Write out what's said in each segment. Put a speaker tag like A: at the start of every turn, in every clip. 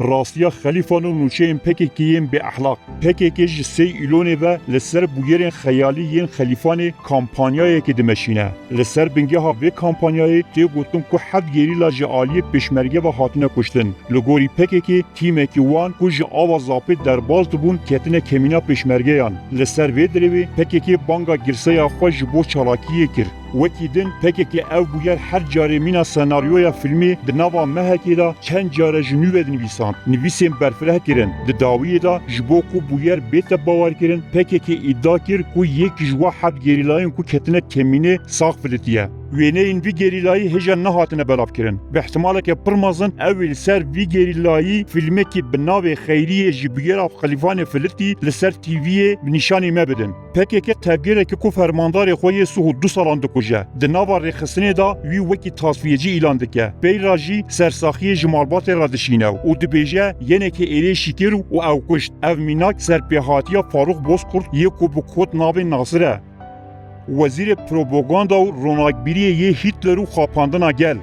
A: راستیا خلیفان و نوچه پککیین به اخلاق پککی ج 3 ایلونه و لسر بویرین خیالی خلیفان کامپانیایی که دمشینه لسر بنگه ها به کامپانیایی تی گوتن که 7 گریلا ج عالی پشمرگه و هاتنه کشتن لگوری پککی تیم کی وان کو ج آواز زاپت در باز دبون کتنه کمینا پشمرگه یان لسر و دروی پککی بانگا گرسه خوش بو چالاکیه کرد وکی دن پککی او بویر هر جاره مینا سناریویا فیلمی دنوا مهکی دا چند جاره جنوب نویسان نویسیم برفره کرن داویه دا جبو کو بویر بیت باور کرن پککی ادعا کر کو یک جوا حد گریلاین کو کتنه کمینه ساق فلتیه وینه این وی گریلایی هجا نهاتنه بلاف کرن به احتمال که پرمازن اول سر وی گریلایی فیلمی که بناو خیریه جبیر اف خلیفان فلتی لسر تیویه نشانی مبدن پککی تبگیره که کو فرماندار خوی سو 2 سالان دکوجه دناوا رخصنه دا وی وکی تصفیه‌جی اعلان دکه بیراجی سرساخی جمالبات رادشینه و دبیجه ینه که ایری شکر و او کشت او میناک سرپیهاتیا فاروق بozkurt یکو بو کود ناو ناصره وزیر پروپاگاندا و روناکبیری یه هیتلر و خواپاندنا گل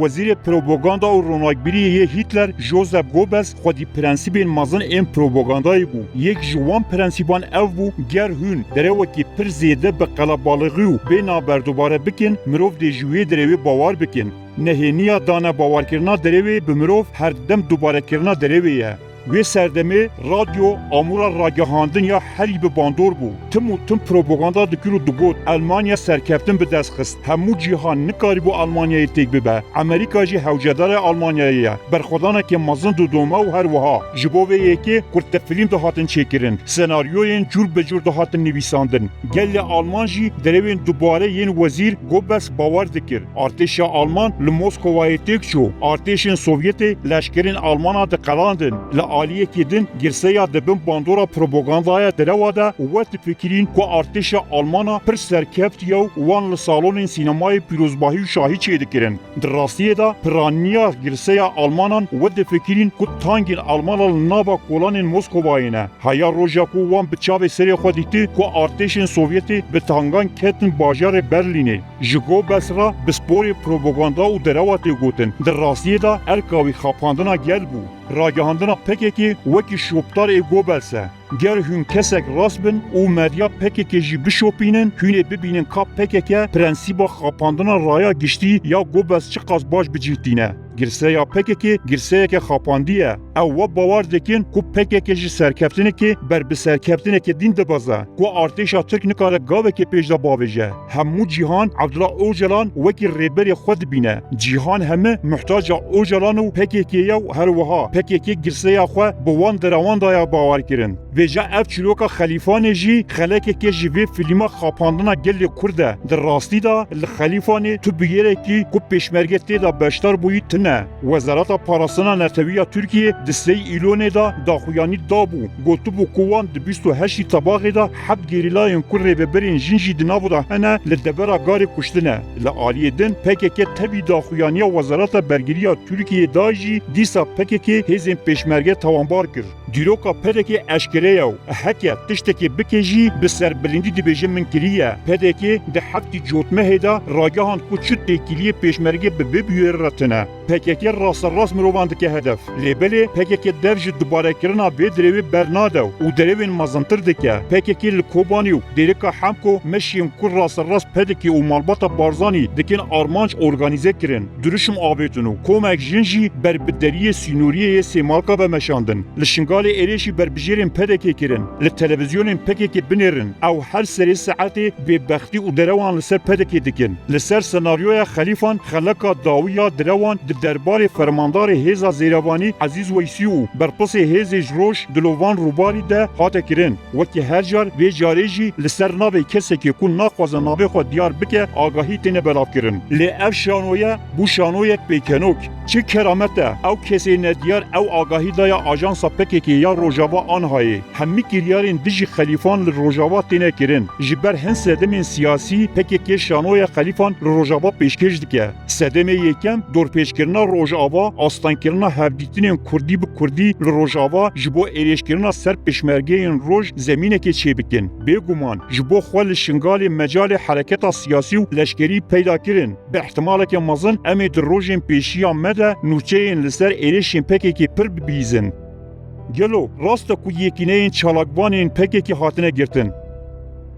A: وزیر پروپاگاندا و روناکبیری یه هیتلر جوزف گوبلز خودی پرنسیبین مازن این پروپاگاندایی بو یک جوان پرنسیبان او بو گر هون دره وکی پر زیده به قلبالغی و به نابردوباره بکن مروف دی جوی دروی باور بکن نهینیا دانه باور کرنا دروی به مروف هر دم دوباره کرنا درویه و سردمه رادیو آمورا راگهاندن یا هری به باندور بو تم پروپاگاندا دکرو دگوت المانیا سرکفتن به دست خست همو جیهان نکاری بو آلمانیای تک ببه امریکا جی هوجدار آلمانیاییه برخودانه که مازن دو دومه و هر وها جبوه یکی کرت فیلم دهاتن چکرن سناریوین جور به جور دهاتن نویساندن گل آلمان جی دروین دوباره ین وزیر گوبلز باور دکر ارتش آلمان لموسکوای تک شو ارتشین سوویت لشکرین آلمانا دقلاندن عالیه کدن گرسیا دبن باندورا پروپاگاندایا درواده و تفکرین کو ارتش آلمانا پر سرکفت یو وان لسالون سینمای پیروزباهی شاهی چه دکرن در راستیه دا پرانیا گرسیا آلمانان و تفکرین کو تانگین آلمانا نابا کولان مسکوایینه هیا روژا کو وان بچاو سری خودیتی کو ارتش سوویتی به تانگان کتن باجار برلینه جگو بسرا بسپور پروپاگاندا و درواته گوتن در راستیه دا ارکاوی خاپاندنا گل بو راگهاندنا پککی وکی شوپتار گوبلسه گر هون کسک راست بن او مدیا پککی جی بشوپینن هونه ببینن که پککی پرنسیبا خاپاندنا رایا گشتی یا گوبلس چه قاس باش بجیتینه گرسه یا پککی گرسه که خاپاندیه او باور دکن کو پککی جی سرکفتنه که بر به سرکفتنه که دین دبازه کو ارتشا ترک نکاره گاوه که پیش دا باوجه همو جیهان عبدالله اوجلان وکی ریبر خود بینه جیهان همه محتاج اوجلان و پککی یا هر وها پککی گرسه یا خو بوان دروان دایا باور کرن وجا اف چلوکا خلیفان جی خلک که جی وی فیلم خاپاندنا گل کرده در راستی دا خلیفان تو بگیره کی کو پشمرگه دا بشتر بوی تنه وزارت پاراسنا نتویا ترکیه دسته ایلونه دا داخویانی دابو گوتو بو کوان د 28 طباقه دا حب گریلاین کره به برین جنجی دنابو دا هنه لدبرا گاری کشتنه لعالی دن پکک تبی داخویانی وزارت برگیریا ترکیه داجی دیسا پکک هزین پشمرگه توانبار کرد دیروکا پدکی اشکره یو حکیه تشتکی بکجی بسر بلندی دی بیجه من کریه پدکی ده حفتی جوتمه هیدا راگهان کو چود تکیلیه پیشمرگه به بیویر رتنه پککی راست مروان دکه هدف لیبلی پککی درج دوباره کرنا به دروی برنادو و دروین مزنتر دکه پککی لکوبانیو دیرکا همکو مشیم کور راست پدکی و مالباتا بارزانی دکن آرمانج ارگانیزه کرن درشم آبیتونو کومک جنجی بر بدریه سینوریه سیمالکا بمشاندن لشنگال ایریشی بر بجیرین پدکی کرن لتلویزیونین پککی بنیرن او هر سری ساعتی به بختی و دروان لسر پدکی دکن لسر سناریوی خلیفان خلقا داویا دروان دربار فرماندار هیزا زیروانی عزیز ویسیو برپس هیز جروش دلوان روباری ده هات کرن وکی هر جار وی جاریجی لسر ناوی کسی که کن ناخواز ناوی خود دیار بکه آگاهی تینه بلاف کرن لی اف شانویه بو شانویک بیکنوک چه کرامته او کسی ندیار او آگاهی دایا آجانسا پککی یا روژاوا آنهایی hemî kiryarên dijî xelîfan li Rojava têne kirin. Ji ber hin sedemên siyasî PKK şanoya xelîfan li Rojava pêşkêş dike. Sedemê yekem dorpêşkirina Rojava, astankirina hevdîtinên Kurdî bi Kurdî li Rojava ji bo êrêşkirina ser pêşmergeyên roj zemînekê çêbikin. Bêguman ji bo xwe li şingalê mecalê hereketa siyasî û leşkerî peyda kirin. Bi ihtimaleke mezin em ê di rojên pêşiya me de nûçeyên li ser êrişên PKK pir bibîzin. Gelo, rast e ku yekîneyên çalakvanên PKK hatine girtin.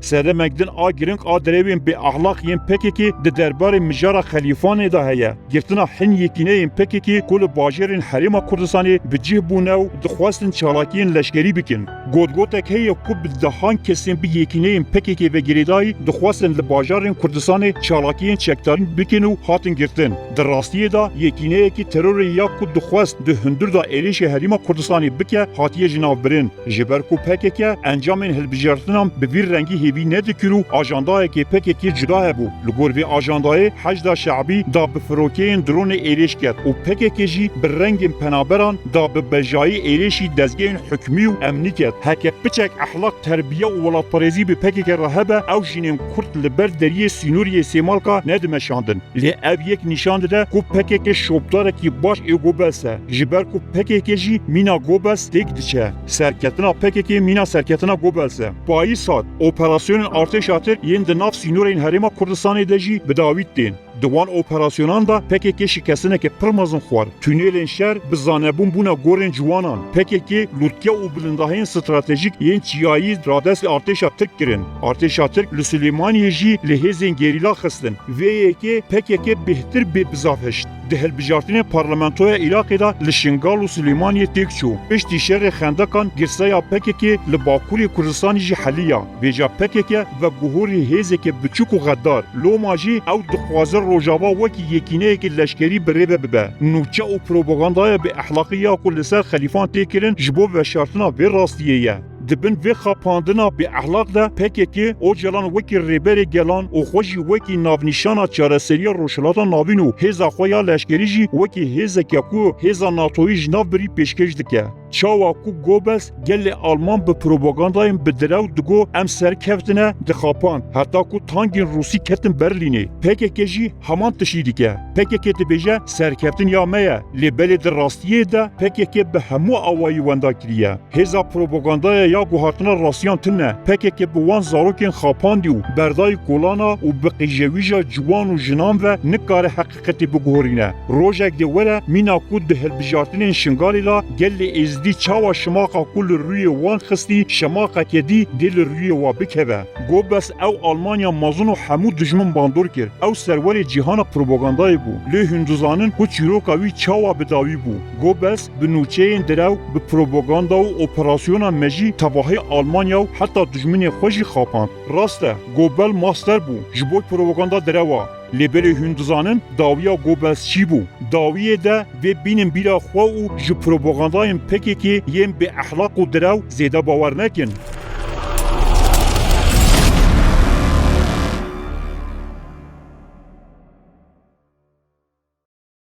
A: Sedemek din a girink a derewên bê ahlak yên PKK di derbarê mijara xelîfanê de heye. Girtina hin yekîneyên PKK ku li bajêrên Herêma Kurdistanê bi cih bûne û dixwastin çalakiyên leşkerî bikin. Gotgotek heye ku bi dehan kesên bi yekîneyên PKK ve girêdayî dixwastin li bajarên Kurdistanê çalakiyên çekdarîn bikin û hatin girtin. Di rastiyê de yekîneyekî terorê ya ku dixwast di hundir da êrişê Herêma Kurdistanê bike hatiye ji navbirin. Ji ber ku PKK encamên hilbijartinan bi vî rengî hêvî nedikir û ajandayekê PKK cida hebû. Li gor vê ajandayê hejda şeعبî da bi firokeyên dronê êrêş ket û PKK jî bi rengên penaberan da bi bejayî êrêşî dezgehên hukmî û emnî ket. Heke piçek ehlak terbiye û welatparêzî bi PKK re hebe ew jinên Kurd li ber deriyê Sînûriyê Sêmalka nedimeşandin. Lê ev yek nîşan dide ku PKK şopdarekî baş ê Gobels e. Ji ber ku PKK jî mîna Gobels têk diçe. Serketina PKK mîna serketina Gobels e. Bayî sat operasyonên artêşa Tirk yên di nav Sînûreyên Herêma Kurdistanê de jî bi dawît tên. Di wan operasyonan da PKK şikesineke pir mezin xwar. Tünelên şer bi zanebûn bûna gorên ciwanan. PKK lûtke û bilindahiyên stratejîk yên çiyayî radestê artêşa Tirk kirin. Artêşa Tirk li Silêmaniyê jî li hêzên gerîla xistin. Vê yekê PKK bêhtir bê bizav heşt. Di hilbijartinê parlamentoya Iraqê da li Şingal û Silêmaniyê têk çû. Piştî şerê xendekan girseya PKK li Bakurê Kurdistanê jî heliya. Vêja PKK ve guhorê hêzeke biçûk û xeddar. Loma jî ew dixwaze Rojava wekî yekîneyekî leşkerî birêve bibe. Nûçe û propagandaya bi ehlaqiya ku li ser xelîfan tê kirin ji bo veşartina vê rastiyê ye. Dibin vê xapandina bi ehlak de PKK o celan wekî rêberê gelan û xwe jî wekî navnîşana çareseriya rojhilata navîn û hêza xwe ya leşkerî jî wekî hêzeke ku hêza NATOyî ji nav birî pêşkêş dike. Çawa ku Gobels gelê Alman bi propagandayên bi direw digo em serkevtine dixapan heta ku tankên Rûsî ketin Berlînê. PKK jî heman tişî dike. PKK dibêje serkevtin ya me ye. Lê belê di rastiyê de PKK bi hemû awayî wenda kiriye. Hêza propagandaya ya guhartina rasiyan tune. PKK bi wan zarokên xapandî û berdayî kolana û bi qîjewîja ciwan û jinan ve nikare heqîqetê biguhorîne. Rojek de were mîna ku di hilbijartinên Şingalê la gelê di çawa şemaka ku li rûyê wan xistî şemakeke dî dê li rûyê wa bikeve. Gobels ew Almanya mezin û hemû dijmin bandor kir. Ew serwerê cîhana propagandayê bû. Lê hûn dizanin ku çîroka wî çawa bidawî bû. Gobels bi nûçeyên direw bi propaganda û operasyona me jî tevahî Almanya û heta dijminê xwe jî xapand. Rast e, Gobel master bû ji bo propaganda direwa. Lê berê hûn dizanin dawiya Gobels çî bû. Dawiyê de vê bînin bîra xwe û ji propagandayên PKK yên bê ehlak û direw zêde bawer nekin.